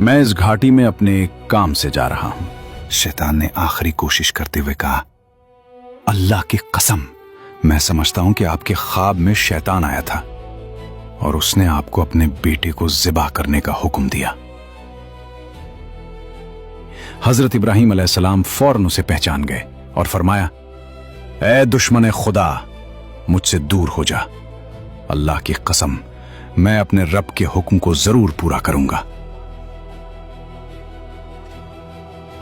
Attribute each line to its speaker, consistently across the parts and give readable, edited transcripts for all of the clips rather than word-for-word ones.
Speaker 1: मैं इस घाटी में अपने काम से जा रहा हूं। शैतान ने आखिरी कोशिश करते हुए कहा, अल्लाह की कसम, मैं समझता हूं कि आपके ख्वाब में शैतान आया था और उसने आपको अपने बेटे को ज़िबा करने का हुक्म दिया। हजरत इब्राहीम अलैहिस्सलाम फौरन उसे पहचान गए और फरमाया, ऐ दुश्मन खुदा, मुझसे दूर हो जा। अल्लाह की कसम, मैं अपने रब के हुक्म को जरूर पूरा करूंगा।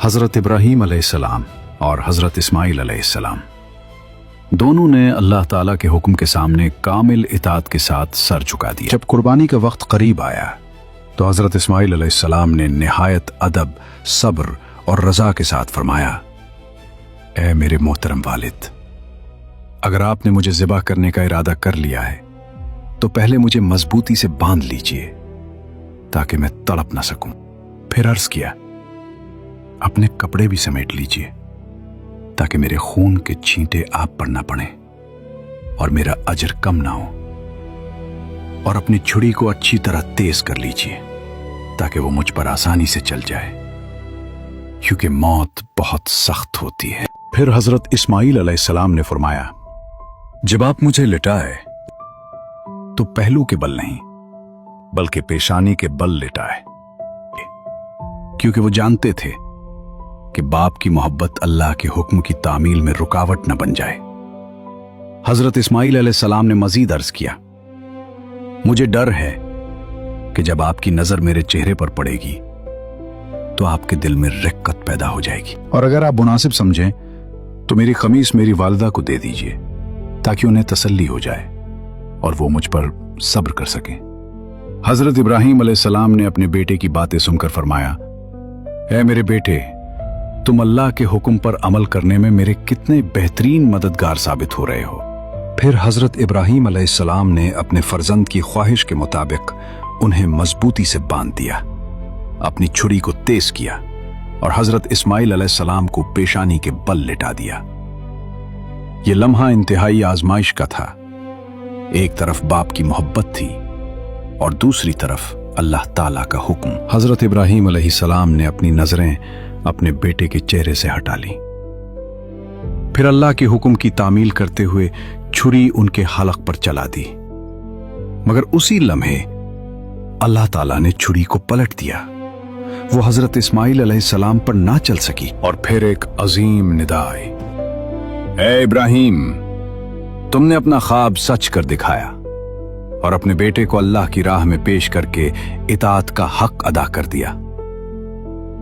Speaker 1: हजरत इब्राहीम अलैहिस्सलाम और हजरत इस्माइल अलैहिस्सलाम दोनों ने अल्लाह ताला के हुक्म के सामने कामिल इताअत के साथ सर झुका दिया। जब कुर्बानी का वक्त करीब आया तो हजरत इस्माइल अलैहिस्सलाम ने निहायत अदब, सब्र और रजा के साथ फरमाया, ऐ मेरे मोहतरम वालिद, अगर आपने मुझे ज़िबा करने का इरादा कर लिया है तो पहले मुझे मजबूती से बांध लीजिए ताकि मैं तड़प ना सकूं। फिर अर्ज किया, अपने कपड़े भी समेट लीजिए ताकि मेरे खून के छींटे आप पर ना पड़े और मेरा अजर कम ना हो, और अपनी छुरी को अच्छी तरह तेज कर लीजिए ताकि वो मुझ पर आसानी से चल जाए, क्योंकि मौत बहुत सख्त होती है। फिर हजरत इस्माइल अलैहिस्सलाम ने फरमाया, जब आप मुझे लिटाए तो पहलू के बल नहीं बल्कि पेशानी के बल लिटाए, क्योंकि वो जानते थे कि बाप की मोहब्बत अल्लाह के हुक्म की तामील में रुकावट न बन जाए। हजरत इस्माइल अलैहिस्सलाम ने मजीद अर्ज किया, मुझे डर है कि जब आपकी नजर मेरे चेहरे पर पड़ेगी तो आपके दिल में रिक्कत पैदा हो जाएगी, और अगर आप मुनासिब समझें तो मेरी खमीस मेरी वालिदा को दे दीजिए ताकि उन्हें तसल्ली हो जाए और वो मुझ पर सब्र कर सकें। हजरत इब्राहीम अलैहिस्सलाम ने अपने बेटे की बातें सुनकर फरमाया, ऐ मेरे बेटे, तुम अल्लाह के हुक्म पर अमल करने में मेरे कितने बेहतरीन मददगार साबित हो रहे हो। फिर हजरत इब्राहीम अलैहिस्सलाम ने अपने फर्जंद की ख्वाहिश के मुताबिक उन्हें मजबूती से बांध दिया, अपनी छुरी को तेज किया और हजरत इस्माइल अलैहिस्सलाम को पेशानी के बल लिटा दिया। यह लम्हा इंतहाई आजमाइश का था। एक तरफ बाप की मोहब्बत थी और दूसरी तरफ अल्लाह ताला का हुक्म। हजरत इब्राहीम अलैहिस्सलाम ने अपनी नजरें अपने बेटे के चेहरे से हटा ली, फिर अल्लाह के हुक्म की तामील करते हुए छुरी उनके हलक पर चला दी, मगर उसी लम्हे अल्लाह ताला ने छुरी को पलट दिया। वो हजरत इस्माइल अलैहिस्सलाम पर ना चल सकी और फिर एक अजीम निदा आई, ऐ इब्राहीम, तुमने अपना ख्वाब सच कर दिखाया और अपने बेटे को अल्लाह की राह में पेश करके इताअत का हक अदा कर दिया।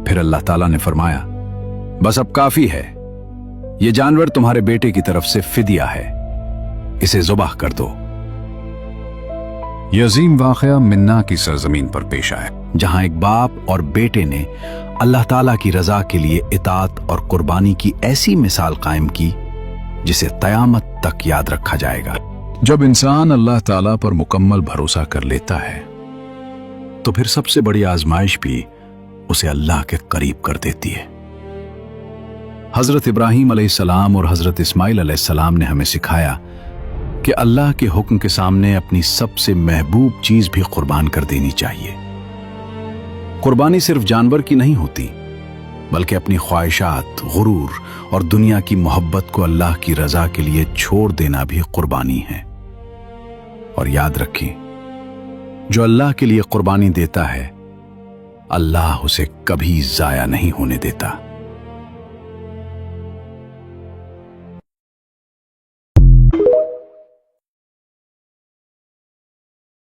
Speaker 1: फिर अल्लाह ताला ने फरमाया, बस अब काफी है, ये जानवर तुम्हारे बेटे की तरफ से फिदिया है, इसे ज़ुबाह कर दो। यह अजीम वाक़या मिन्ना की सरजमीन पर पेश आया, जहां एक बाप और बेटे ने अल्लाह ताला की रजा के लिए इताअत और कुर्बानी की ऐसी मिसाल कायम की जिसे क़यामत तक याद रखा जाएगा। जब इंसान अल्लाह ताला पर मुकम्मल भरोसा कर लेता है तो फिर सबसे बड़ी आजमाइश भी उसे अल्लाह के करीब कर देती है। हजरत इब्राहीम अलैहिस्सलाम और हजरत इस्माइल अलैहिस्सलाम ने हमें सिखाया कि अल्लाह के हुक्म के सामने अपनी सबसे महबूब चीज भी कुर्बान कर देनी चाहिए। कुर्बानी सिर्फ जानवर की नहीं होती, बल्कि अपनी ख्वाहिशात, गुरूर और दुनिया की मोहब्बत को अल्लाह की रजा के लिए छोड़ देना भी कुर्बानी है। और याद रखें, जो अल्लाह के लिए कुर्बानी देता है, अल्लाह उसे कभी जाया नहीं होने देता।